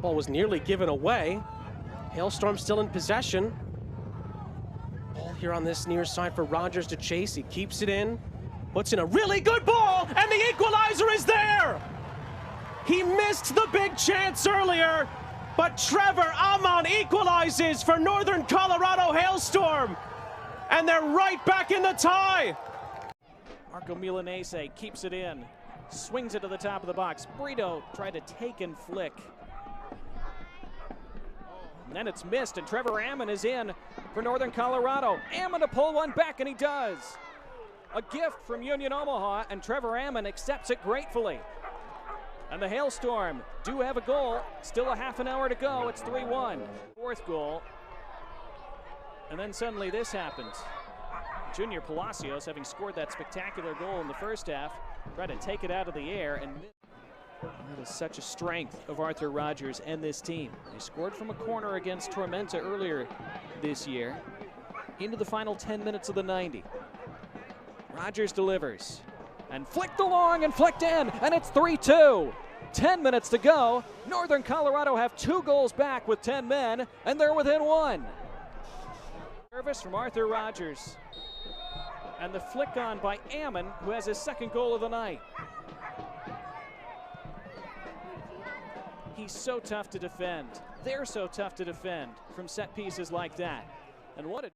Ball was nearly given away. Hailstorm still in possession. Ball here on this near side for Rogers to chase. He keeps it in. Puts in a really good ball, and the equalizer is there! He missed the big chance earlier, but Trevor Amann equalizes for Northern Colorado Hailstorm. And they're right back in the tie. Marco Milanese keeps it in, swings it to the top of the box. Brito tried to take and flick. And then it's missed, and Trevor Amann is in for Northern Colorado. Amann to pull one back, and he does. A gift from Union Omaha, and Trevor Amann accepts it gratefully. And the Hailstorm do have a goal. Still a half an hour to go. It's 3-1. Fourth goal. And then suddenly this happens. Junior Palacios, having scored that spectacular goal in the first half, tried to take it out of the air, and that is such a strength of Arthur Rogers and this team. They scored from a corner against Tormenta earlier this year. Into the final 10 minutes of the 90. Rogers delivers and flicked along and flicked in, and it's 3-2. 10 minutes to go. Northern Colorado have 2 goals back with 10 men, and they're within 1. Service from Arthur Rogers. And the flick on by Amann, who has his second goal of the night. He's so tough to defend. They're so tough to defend from set pieces like that. And what a...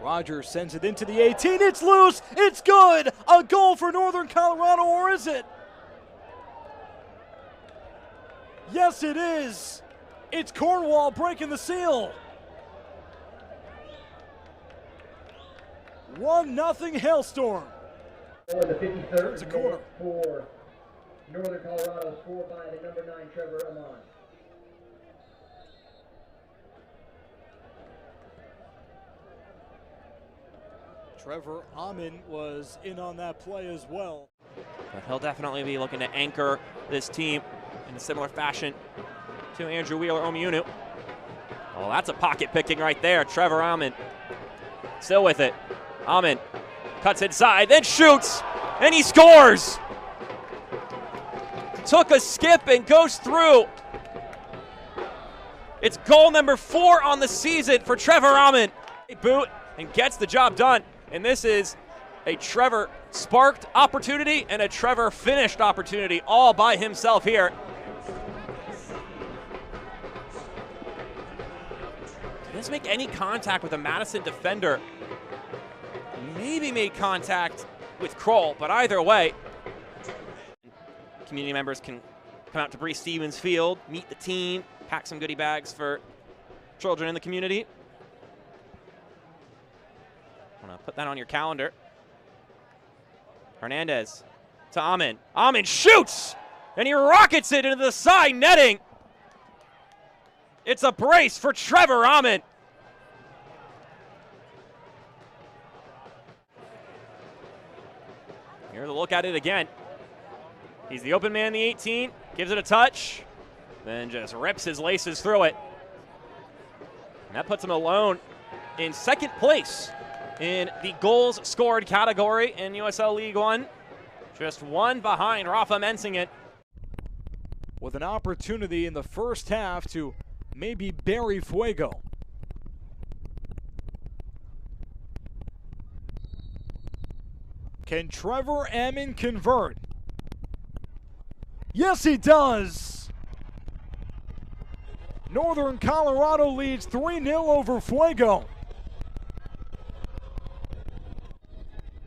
Rogers sends it into the 18. It's loose. It's good. A goal for Northern Colorado, or is it? Yes, it is. It's Cornwall breaking the seal. 1-0 Hailstorm. For the 53rd, It's a corner. For Northern Colorado, scored by the number 9, Trevor Amann. Trevor Amann was in on that play as well. But he'll definitely be looking to anchor this team in a similar fashion to Andrew Wheeler-Omiunu. Oh, that's a pocket picking right there. Trevor Amann still with it. Amann cuts inside, then shoots, and he scores. Took a skip and goes through. It's goal number 4 on the season for Trevor Amann. He boot and gets the job done. And this is a Trevor sparked opportunity and a Trevor finished opportunity all by himself here. Didn't make any contact with a Madison defender. Maybe made contact with Kroll, but either way, community members can come out to Bree Stevens Field, meet the team, pack some goodie bags for children in the community. Want to put that on your calendar. Hernandez to Amann. Amann shoots, and he rockets it into the side netting. It's a brace for Trevor Amann. Here's a look at it again. He's the open man in the 18, gives it a touch, then just rips his laces through it. And that puts him alone in second place in the goals scored category in USL League One. Just one behind Rafa Mensingen. With an opportunity in the first half to maybe bury Fuego. Can Trevor Amann convert? Yes, he does. Northern Colorado leads 3-0 over Fuego.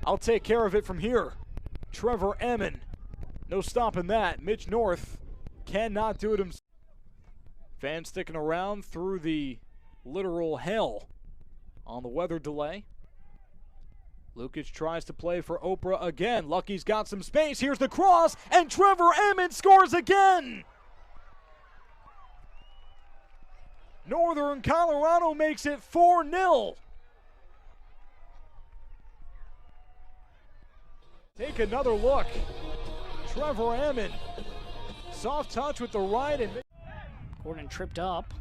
I'll take care of it from here. Trevor Amann. No stopping that. Mitch North cannot do it himself. Fans sticking around through the literal hell on the weather delay. Lukic tries to play for Oprah again. Lucky's got some space. Here's the cross, and Trevor Amann scores again. Northern Colorado makes it 4-0. Take another look. Trevor Amann. Soft touch with the right, and Gordon tripped up.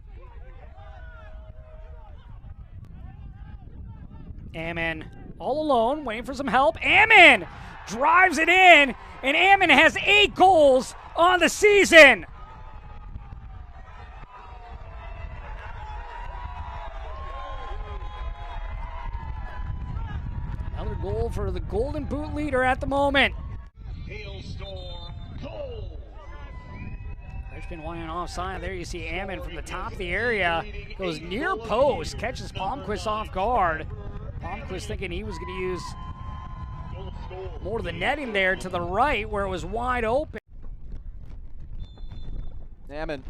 Amann all alone, waiting for some help. Amann drives it in, and Amann has 8 goals on the season. Another goal for the Golden Boot leader at the moment. Hailstorm goal. There's been one offside. There you see Amann from the top of the area. Goes near post, catches Palmquist off guard. Palmquist thinking he was going to use more of the netting there to the right where it was wide open. Amann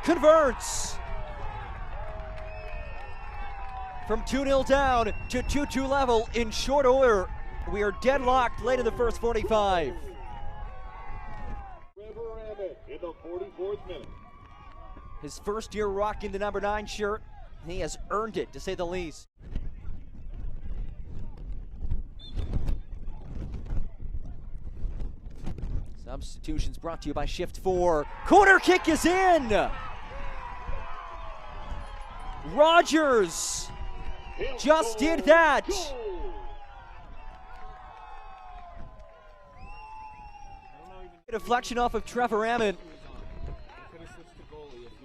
converts from 2-0 down to 2-2 level in short order. We are deadlocked late in the first 45. Trevor Amann in the 44th minute. His first year rocking the number 9 shirt. He has earned it, to say the least. Substitutions brought to you by Shift 4. Corner kick is in! Rogers just did that! Deflection off of Trevor Amann.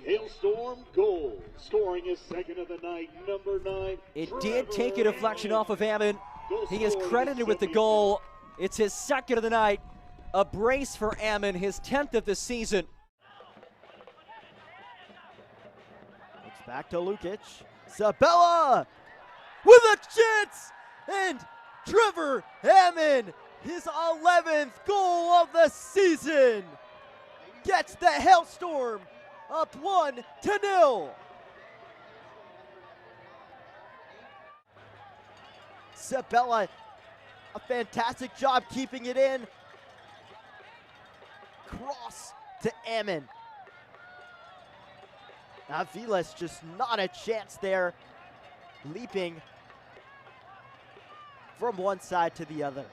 Hailstorm goal. Scoring his second of the night, number 9. It did take a deflection off of Amann. He is credited with the goal. It's his second of the night. A brace for Amann, his 10th of the season. It's back to Lukic. Sabella with a chance! And Trevor Amann, his 11th goal of the season, gets the Hailstorm up 1-0. Sabella, a fantastic job keeping it in. Cross to Amann. Aviles just not a chance there, leaping from one side to the other.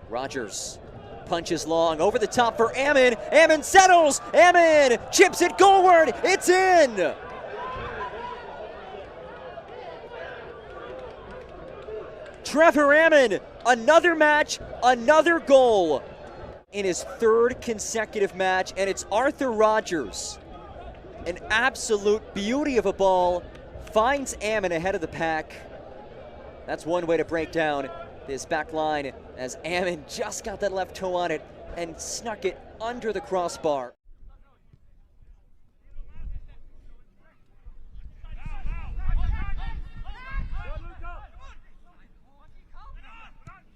Rogers punches long over the top for Amann. Amann settles. Amann chips it goalward. It's in. Trevor Amann, another match, another goal in his 3rd consecutive match, and it's Arthur Rogers. An absolute beauty of a ball. Finds Amann ahead of the pack. That's one way to break down this back line, as Amann just got that left toe on it and snuck it under the crossbar.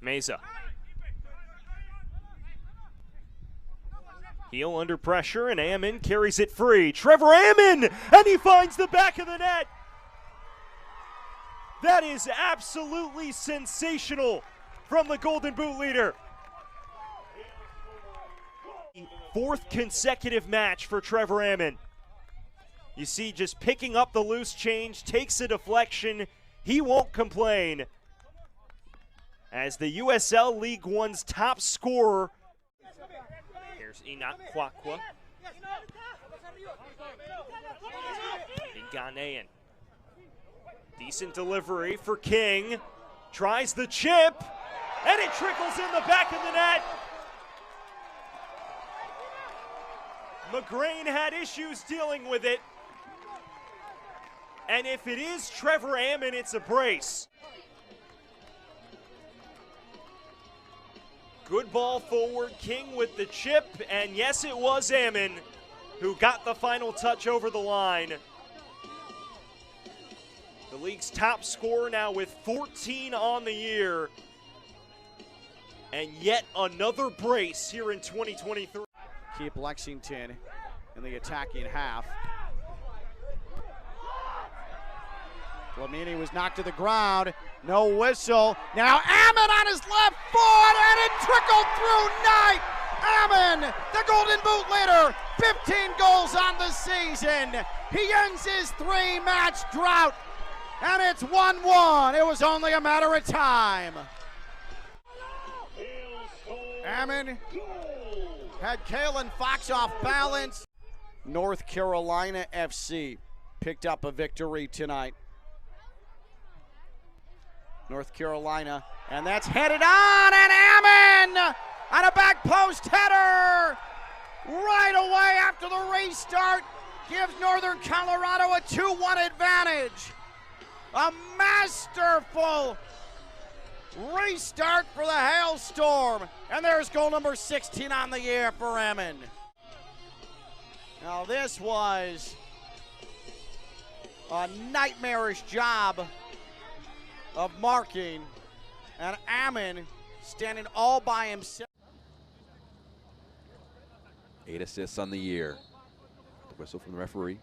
Meza. Heel under pressure, and Amann carries it free. Trevor Amann, and he finds the back of the net. That is absolutely sensational from the Golden Boot leader. 4th consecutive match for Trevor Amann. You see, just picking up the loose change, takes a deflection. He won't complain, as the USL League One's top scorer. Here's Enoch Kwakwa. The Ghanaian. Decent delivery for King. Tries the chip, and it trickles in the back of the net. McGrain had issues dealing with it. And if it is Trevor Amann, it's a brace. Good ball forward, King with the chip, and yes, it was Amann who got the final touch over the line. The league's top scorer now with 14 on the year, and yet another brace here in 2023. Keep Lexington in the attacking half. Flamini was knocked to the ground. No whistle. Now Amann on his left foot, and it trickled through Knight. Amann, the Golden Boot leader, 15 goals on the season. He ends his 3-match drought, and it's 1-1. It was only a matter of time. Amann Had Kalen Fox off balance. North Carolina FC picked up a victory tonight. North Carolina, and that's headed on, and Amann on a back post header right away after the restart gives Northern Colorado a 2-1 advantage. A masterful restart for the Hailstorm, and there's goal number 16 on the year for Amann. Now this was a nightmarish job of marking, and Amann standing all by himself. 8 assists on the year. The whistle from the referee.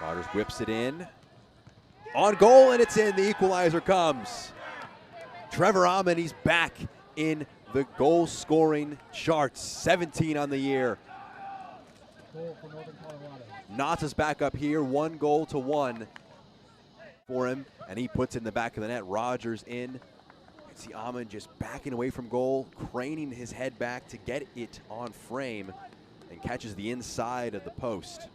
Rogers whips it in. On goal, and it's in. The equalizer comes. Trevor Amann, he's back in the goal-scoring charts. 17 on the year. Nata's back up here, 1-1 for him, and he puts it in the back of the net. Rogers in. You see Amann just backing away from goal, craning his head back to get it on frame, and catches the inside of the post.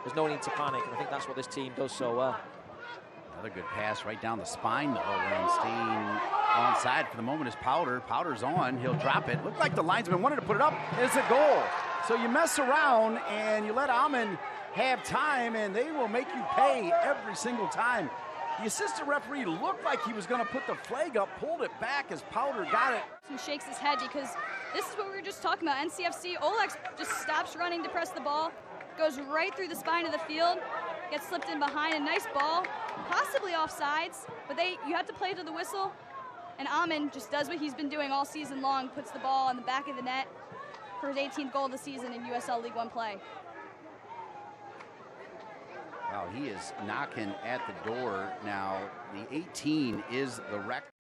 There's no need to panic, and I think that's what this team does so well. Another good pass right down the spine, though. Ramstein onside for the moment is Powder. Powder's on. He'll drop it. Looked like the linesman wanted to put it up. It's a goal. So you mess around and you let Amann have time, and they will make you pay every single time. The assistant referee looked like he was going to put the flag up, pulled it back as Powder got it. And shakes his head because this is what we were just talking about. NCFC, Olex just stops running to press the ball, goes right through the spine of the field, gets slipped in behind, a nice ball, possibly offsides, but you have to play to the whistle, and Amann just does what he's been doing all season long, puts the ball on the back of the net for his 18th goal of the season in USL League One play. Wow, he is knocking at the door now. The 18 is the record.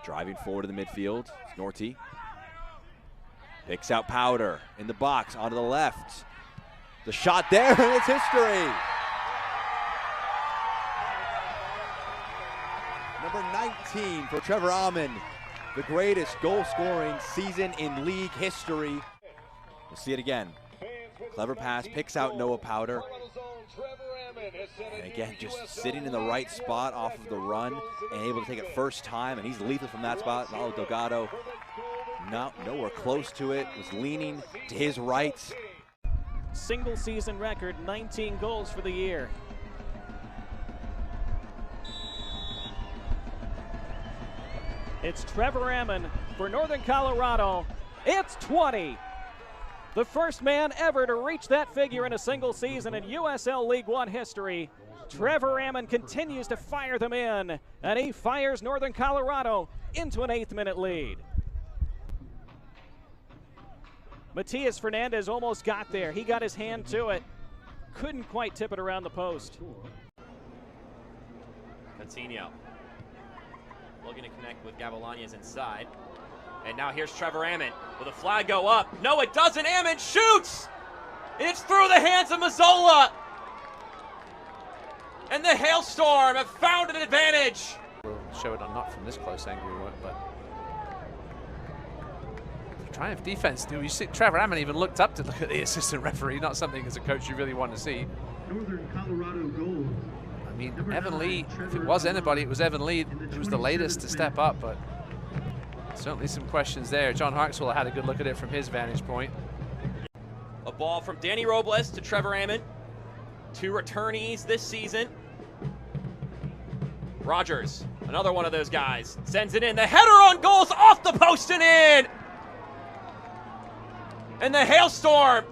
Driving forward to the midfield, it's Norty. Picks out Powder in the box, onto the left. The shot there, and it's history. Number 19 for Trevor Amann, the greatest goal-scoring season in league history. We'll see it again. Clever pass, picks out Noah Powder. And again, just sitting in the right spot off of the run and able to take it first time, and he's lethal from that spot. Malo Delgado, nowhere close to it, was leaning to his right. Single season record, 19 goals for the year. It's Trevor Amann for Northern Colorado. It's 20. The first man ever to reach that figure in a single season in USL League One history. Trevor Amann continues to fire them in, and he fires Northern Colorado into an 8th-minute lead. Matias Fernandez almost got there. He got his hand to it. Couldn't quite tip it around the post. Coutinho looking to connect with Gavilanes inside. And now here's Trevor Amann. Will the flag go up? No, it doesn't. Amann shoots! It's through the hands of Mazzola. And the Hailstorm have found an advantage. We'll show it on not from this close angle, but Triumph defense. You see, Trevor Amann even looked up to look at the assistant referee. Not something as a coach you really want to see. Northern Colorado goal. I mean, Evan Lee. If it was anybody, it was Evan Lee. Who was the latest to step up, but certainly some questions there. John Harkswell had a good look at it from his vantage point. A ball from Danny Robles to Trevor Amann. 2 returnees this season. Rogers, another one of those guys, sends it in. The header on goal's off the post and in! And the Hailstorm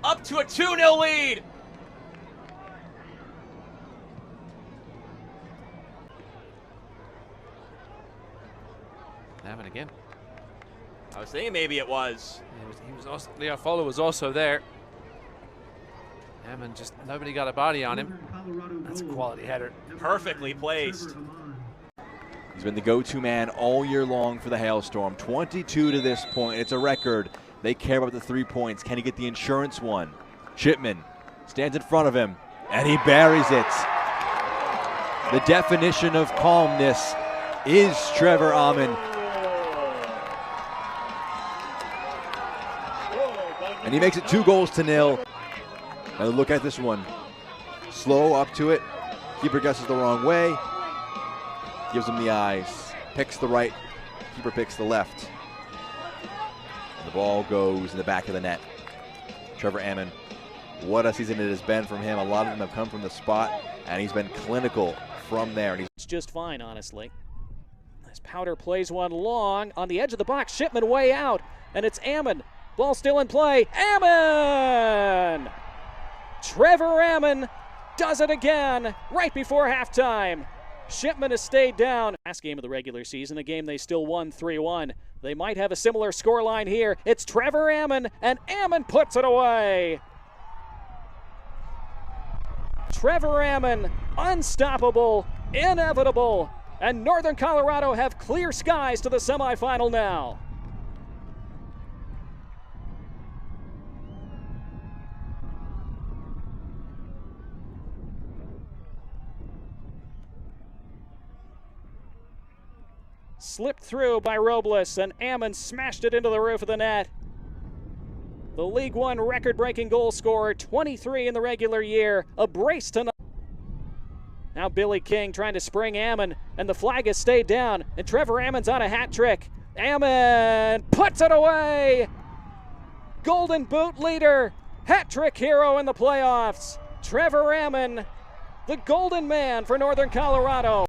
up to a 2-0 lead. Amann again. I was thinking maybe it was. He was also, Leo Fowler was also there. Amann just, nobody got a body on him. That's a quality header. Perfectly placed. He's been the go-to man all year long for the Hailstorm. 22 to this point. It's a record. They care about the 3 points. Can he get the insurance one? Chipman stands in front of him, and he buries it. The definition of calmness is Trevor Amann. And he makes it 2-0. Now look at this one. Slow up to it. Keeper guesses the wrong way. Gives him the eyes. Picks the right. Keeper picks the left. And the ball goes in the back of the net. Trevor Amann, what a season it has been from him. A lot of them have come from the spot, and he's been clinical from there. And it's just fine, honestly. As Powder plays one long on the edge of the box, Shipman way out, and it's Amann. Ball still in play. Amann! Trevor Amann does it again right before halftime. Shipman has stayed down. Last game of the regular season, a game they still won 3-1. They might have a similar scoreline here. It's Trevor Amann, and Amann puts it away. Trevor Amann, unstoppable, inevitable, and Northern Colorado have clear skies to the semifinal now. Slipped through by Robles, and Amann smashed it into the roof of the net. The League One record-breaking goal scorer, 23 in the regular year, a brace tonight. Now Billy King trying to spring Amann, and the flag has stayed down, and Trevor Ammann's on a hat trick. Amann puts it away! Golden Boot leader, hat trick hero in the playoffs. Trevor Amann, the golden man for Northern Colorado.